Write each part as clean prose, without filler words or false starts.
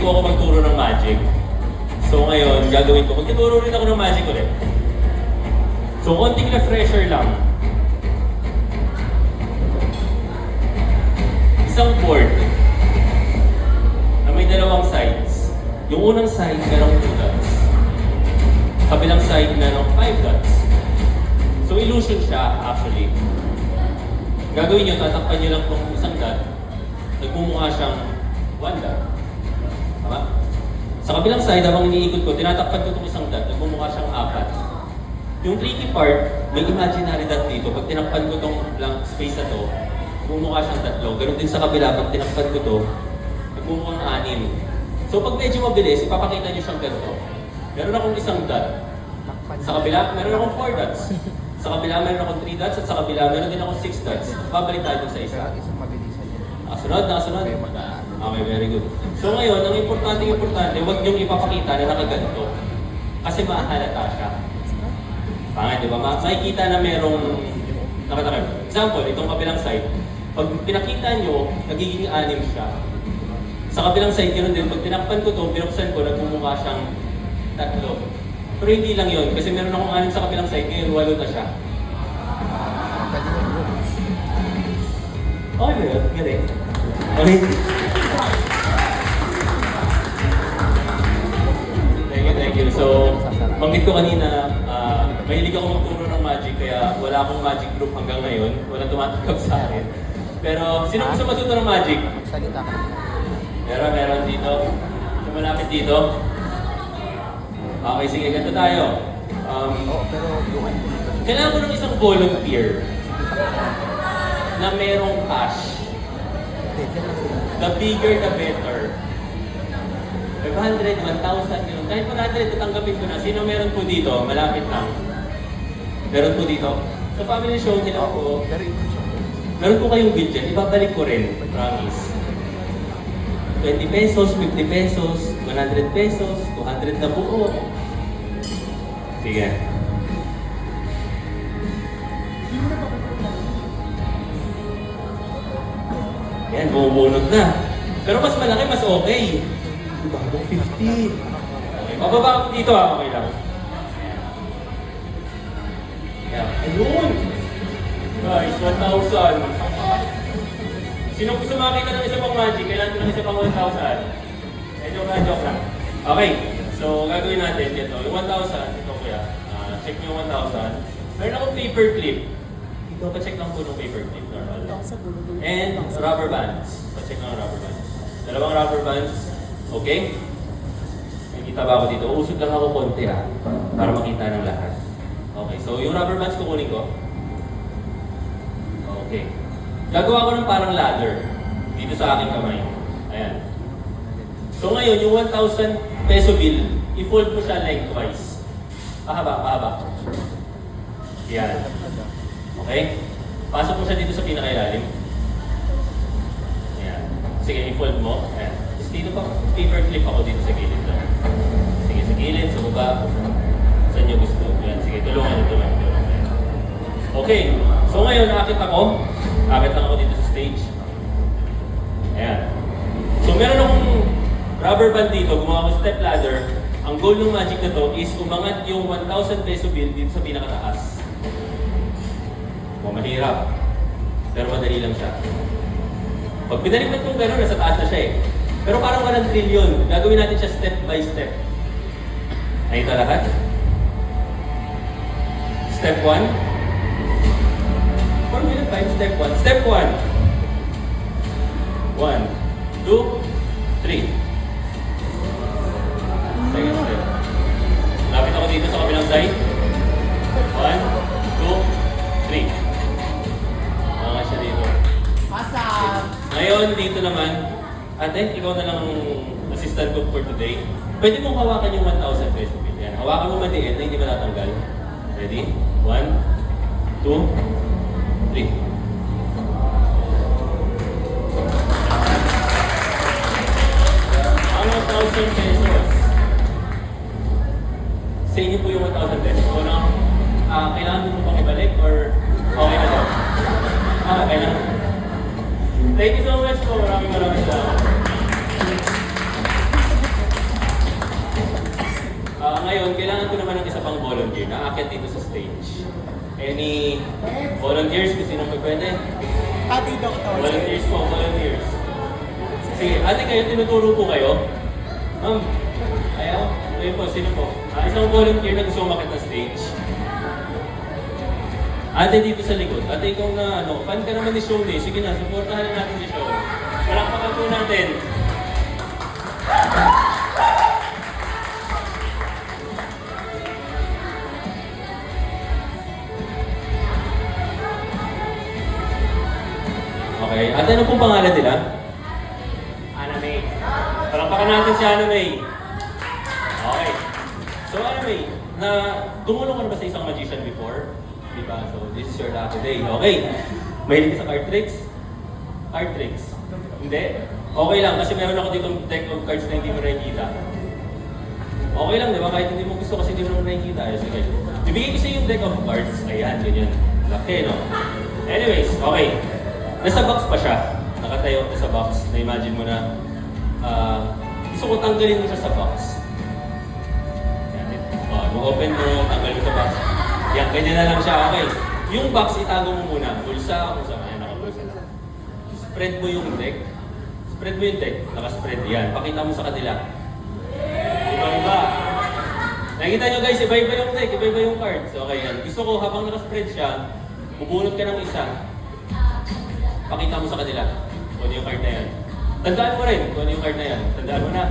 Ako magturo ng magic. So ngayon, gagawin ko. Magtuturo rin ako ng magic ulit. So konting refresher lang. Isang board na may dalawang sides. Yung unang side, merong 2 dots. Kabilang side, merong 5 dots. So illusion siya, actually. Gagawin nyo, tatakpan nyo lang kung isang dot. Nagmumukha siyang 1 dot. Tama? Sa kabilang side, habang iniikot ko, tinatakpan ko itong isang dot. Nagmumukha siyang 4. Yung tricky part, may imaginary dot dito. Pag tinakpan ko itong blank space na to, nagmumukha siyang 3. Ganun din sa kabila, pag tinakpan ko to, nagmumukhang 6. So pag medyo mabilis, ipapakita nyo siyang ganito. Meron akong isang dot. Sa kabila, meron akong 4 dots. Sa kabila, meron akong 3 dots. At sa kabila, meron din akong 6 dots. Babalik tayo sa isa. Nakasunod. Okay, very good. So ngayon, ang importante, huwag niyong ipapakita na nakaganto. Kasi mahalata siya. Pangit, di ba? Makikita na merong nakatakip. Example, itong kabilang side. Pag pinakita nyo, nagiging 6 siya. Sa kabilang side, ganoon din. Pag tinakpan ko ito, binuksan ko, nagmumukha siyang 3. Pero hindi lang yun, kasi meron akong 6 sa kabilang side, ngayon 8 na siya. Okay ba yun? Galing. Okay. Thank you. So, banggit ko kanina, mahilig ako magturo ng magic, kaya wala akong magic group hanggang ngayon. Walang tumatanggap sa akin. Pero, sino gusto matuto ng magic? Salita ka. Meron dito. Malapit dito. Okay, sige, ganito tayo. Pero yung Kailangan ko ng isang volunteer na merong cash. The bigger, the better. 500, 1,000, yun. Kahit 100, tatanggapin ko na. Sino meron po dito? Malapit lang. Meron po dito. Sa family show nila po, meron po kayong bill dyan. Ibabalik ko rin. Promise. 20 pesos, 50 pesos, 100 pesos, 200 na buo. Sige. Yan, bubunod na. Pero mas malaki, mas okay. Diba? 50. Okay, mababa ako dito okay lang. Yan. Ayun! Guys, 1,000. Sino gusto makita ng isa pang magic? Kailangan ko ng isa pang 1,000. Joke lang. Okay, so gagawin natin dito. Yung 1,000, ito kuya. Check nyo yung 1,000. Meron akong paper clip. Dito, pa-check lang po ng paper clip. Normal. And rubber bands. Pa-check lang ang rubber bands. Dalawang rubber bands. Okay? Nakikita ba ako dito? Usog lang ako konti ha. Para makita ng lahat. Okay, so yung rubber bands kukunin ko. Okay. Gagawa ko ng parang ladder dito sa aking kamay. Ayan. So ngayon, yung 1,000 peso bill, i-fold mo siya lengthwise. Pahaba. Yan. Okay? Pasok mo siya dito sa pinakailalim. Ayan. Sige, i-fold mo. Ayan. Tapos dito pa, paper clip ako dito sa gilid. Sige, sa gilid, sa baba. Saan nyo gusto. Ayan. Sige, tulungan. Okay. So ngayon, nakakit ako. Akit lang ako dito sa stage. Ayan. So meron akong rubber band dito, gumawa ko step ladder. Ang goal ng magic na to is umangat yung 1,000 peso bill dito sa pinakataas. Mahirap. Pero madali lang siya. Pag pinalipat kong gano'n, nasa taas na siya eh. Pero parang walang trilyon. Gagawin natin siya step by step. Nakita lahat? Step 1. Formula 5, step 1. Step 1. 1, 2, 3. Second step. Lapit ako dito sa kabilang side. 1, 2, 3. Mga siya dito. Awesome! Ngayon, dito naman, ate, ikaw na lang ang assistant cook for today. Pwede mong hawakan yung 1,000 peso bill. Yan. Hawakan mo madiin na hindi matatanggal. Ready? 1, 2, 3. Ang 1,000 pesos. Sa inyo po yung 1,000 pesos. O na, kailangan mo pang ibalik or okay na daw? Okay na. Thank you so much po. Maraming salamat. ngayon, kailangan ko naman ng isa pang volunteer na aakyat dito sa stage. Any volunteers? Kung sino pwede? Ate Doktor. Volunteers po, volunteers. Sige, ate kayo, tinuturo po kayo. Ma'am, ayaw? Ayun po, sino po? Isang volunteer na gusto umakit na stage. Ate dito sa likod. Ate, ikaw na fan ka naman ni Shone. Sige na, supportahan na natin si Shone. Palakpakan po natin. Okay, ate, ano pong pangalan nila? Anna May. Palakpakan natin si Anna May. Okay. So Anna May, tumulong ka na ba sa isang magician before? Diba? So this is your last day. Okay. Mahilig ka sa card tricks? Card tricks? Hindi? Okay lang, kasi meron ako dito deck of cards na hindi mo nakikita. Okay lang, di ba? Kahit hindi mo gusto kasi hindi mo nakikita. Ayos, okay. Bibigay ko sa yung deck of cards. Ayan, ganyan. Laki, no? Anyways, okay. Nasa box pa siya. Nakatayo na sa box. Na-imagine mo na gusto ko tanggalin mo siya sa box. Open mo, tanggal mo sa box. Yan, ganyan na lang siya. Okay. Yung box, itago mo muna. Bulsa, kung saan. Ayan, nakabulsa na. Spread mo yung deck. Spread mo yung deck. Nakaspread. Yan. Pakita mo sa kanila. Iba-iba. Nakikita nyo guys, iba-iba yung deck. Iba-iba yung cards. Okay, yan. Gusto ko, habang nakaspread siya, bubunot ka ng isa. Pakita mo sa kanila kung ano yung card na yan. Tandaan mo rin kung ano yung card na yan. Tandaan mo na.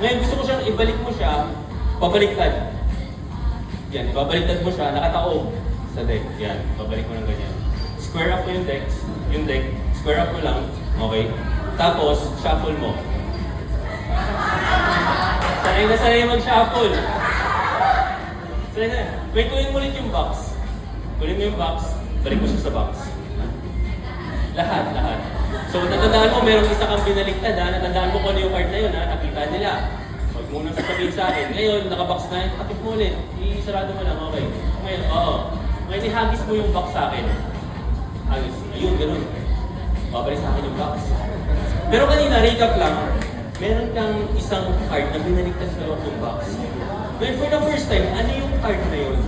Ngayon, gusto ko siyang ibalik mo siya, pabaliktad. Yan, ibabaliktad mo siya, nakataob sa deck. Yan, babalik mo ng ganyan. Square up mo yung deck. Yung deck, square up mo lang. Okay? Tapos, shuffle mo. Sanay na sanay mag-shuffle. Sanay na. Wait, kunin mo ulit yung box. Kunin mo yung box, balik mo siya sa box. Lahat. So, natandaan mo, merong isa kang binaliktad, ha? Natandaan mo kung ano yung card na yun, ha? Nakita nila. Huwag mo nang sasabihin sa akin. Ngayon, nakabox na yun, takip mo ulit. Isarado mo lang, okay. Ngayon, oo. Ngayon, ihagis mo yung box sa akin. Hagis. Ayun, ganun. Babalik sa akin yung box. Pero kanina, recap lang, meron kang isang card na binaliktad sa loob ng box. When for the first time, ano yung card na yun?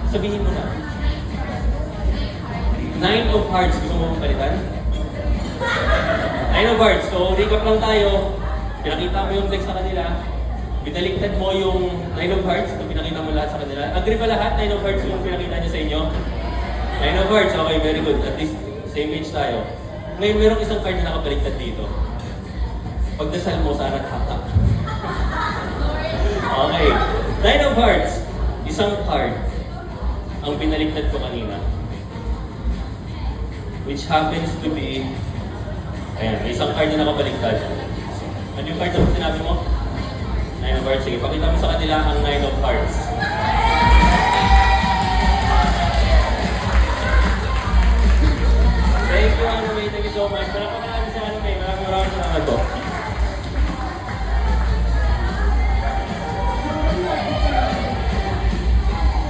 Sabihin mo na. 9 of Hearts, gusto mo mong palitan? 9 of Hearts, so recap lang tayo. Pinakita mo yung deck sa kanila. Binaliktad mo yung 9 of Hearts, so pinakita mo lahat sa kanila. Agree ba lahat? 9 of Hearts yung pinakita niya sa inyo? 9 of Hearts, okay, very good. At least, same page tayo. Ngayon, merong isang card na nakabaliktad dito. Pagdasal mo, sana hatak. Okay. 9 of Hearts, isang card ang binaliktad ko kanina. Which happens to be, ayan, may isang card na nakabaliktad. Ano yung card na sinabi mo? 9 of Hearts. Sige, pakita mo sa kanila ang 9 of Hearts. Thank you, Ano May. Thank you so much. Palakpakan natin sa Ano May. Maraming salamat po.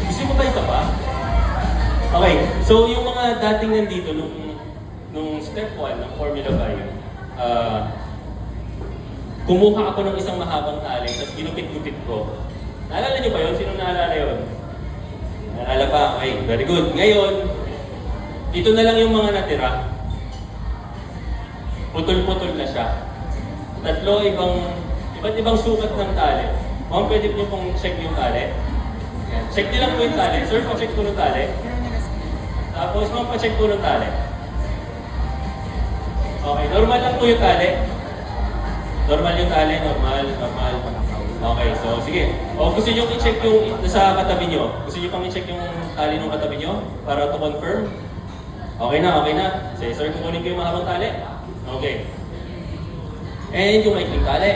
Gusto mo ba isa pa? Okay, so yung mga dating nandito nung step 1 ng Formula 5, kumuha ako ng isang mahabang tali, tapos ginupit-gupit ko. Naalala niyo ba yun? Sino naalala yun? Naalala pa? Okay, very good. Ngayon, ito na lang yung mga natira. Putol-putol na siya. Tatlo iba't ibang sukat ng tali. Ma'am, pwede niyo pong check yung tali? Yan. Check niyo lang po yung tali. Sir, pa-check po ng tali. Tapos, ma'am, pa-check po ng tali. Okay, normal lang po yung tali. Normal yung tali, normal. Okay, so sige. O gusto nyo i-check yung sa katabi nyo? Gusto nyo pang i-check yung tali ng katabi nyo? Para to confirm? Okay na. Sige, sir, kukunin ko yung mahabang tali. Okay. And yung maikling tali.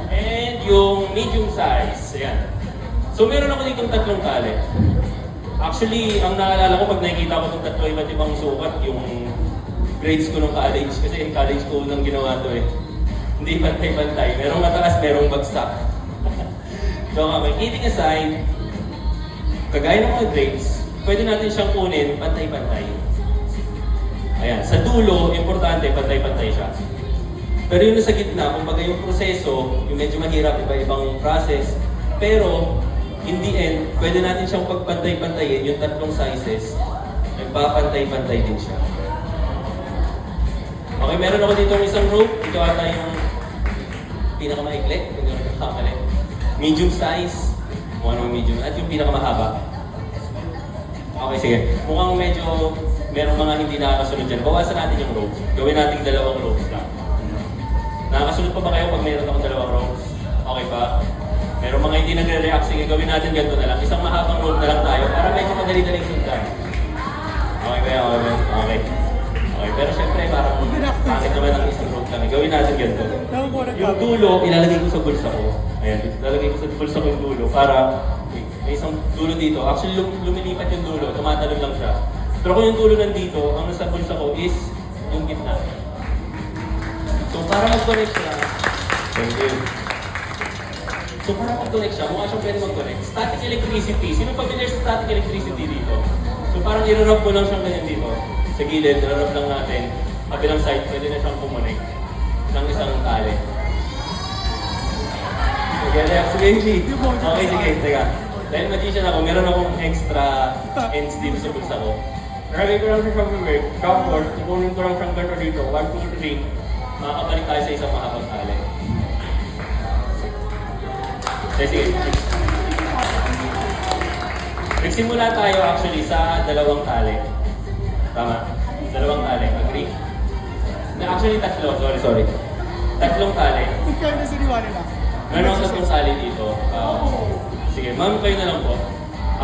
And yung medium size. Ayan. So meron ako ditong tatlong tali. Actually, ang naalala ko pag nakikita ko itong tatlo iba't ibang sukat, yung grades ko nung college. Kasi yung college ko nang ginawa to eh. Hindi pantay-pantay. Merong mataas, merong bagsak. So okay, kidding aside, kagaya ng mga grades, pwede natin siyang kunin pantay-pantay. Ayan, sa dulo, importante, pantay-pantay siya. Pero yung nasa gitna, kumbaga yung proseso, yung medyo mahirap, iba-ibang process. Pero, in the end, pwede natin siyang pagpantay-pantayin, yung tatlong sizes, nagpapantay-pantay din siya. Okay, meron ako dito isang rope. Ito ata yung pinakamaikli, kung hindi ako nagkakamali. Medium size, kung ano medium, at yung pinakamahaba. Okay, sige. Mukhang medyo merong mga hindi nakakasunod dyan. Bawasan natin yung ropes. Gawin natin 2 ropes lang. Nakakasunod pa ba kayo pag mayroon akong 2 ropes? Okay pa? Merong mga hindi nagre-react. Sige, gawin natin ganito na lang. Isang mahabang rope na lang tayo para medyo madali-daling sundan. Okay ba? Okay ba? Okay. Okay, pero syempre parang pangit naman ang isang rope lang. Gawin natin ganito. Yung dulo, ilalagay ko sa bulsa ko. Ayan, ilalagay ko sa bulsa ko yung dulo para may isang dulo dito. Actually, lumilipat yung dulo. Tumatalon lang siya. Pero kung yung dulo nandito, ang nasa bulsa ko is yung gitna. So, para mag-connect siya, thank you. So, para mag-connect siya, mukha siyang pwede mag-connect. Static electricity. Sino familiar sa static electricity dito? So, parang i-rub mo lang siyang ganyan dito. Sa gilid, i-rub lang natin. Kabilang side, pwede na siyang kumonect ng isang tali. Okay, relax, baby. Okay, sige, teka. Dahil magician ako, meron akong extra ends dito sa bulsa ko. Nalagay ko lang siya sa bibig. Tapos, ipunin ko lang siyang ganito dito. 1, 2, 3. Makakabalik tayo sa isang mahabang tali. Sige. Nagsimula tayo actually sa 2 tali. Tama? 2 tali. Agree? Actually, 3. Sorry. 3 tali. Kaya na siniwala na. Meron ako 3 tali dito. Sige, ma'am, kayo na lang po.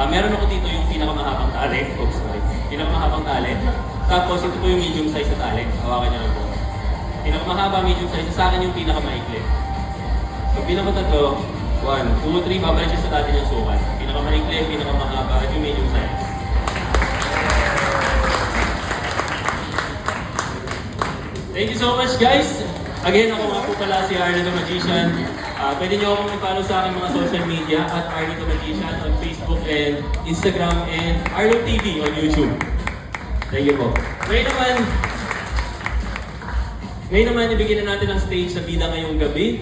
Meron ako dito yung pinakamahabang tali. Oops, sorry. Pinakamahabang tali. Tapos, ito po yung medium size na tali. Hawakan niyo lang po. Pinakamahaba, medium size. Sa akin yung pinakamaikli. So, pinakatatlo, 1, 2, 3, babalik siya sa natin yung sukat. Pinakamaikli, pinakamahaba, at yung medium size. Thank you so much, guys! Again, ako nga po pala si Arnie the Magician. Pwede niyo akong i-follow sa aking mga social media at Arnie the Magician on Facebook and Instagram and Arlo TV on YouTube. Thank you po. Ngayon naman, ibigyan na natin ang stage sa bida ngayong gabi.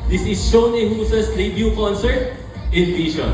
This is Shone Husa's debut concert, In Vision.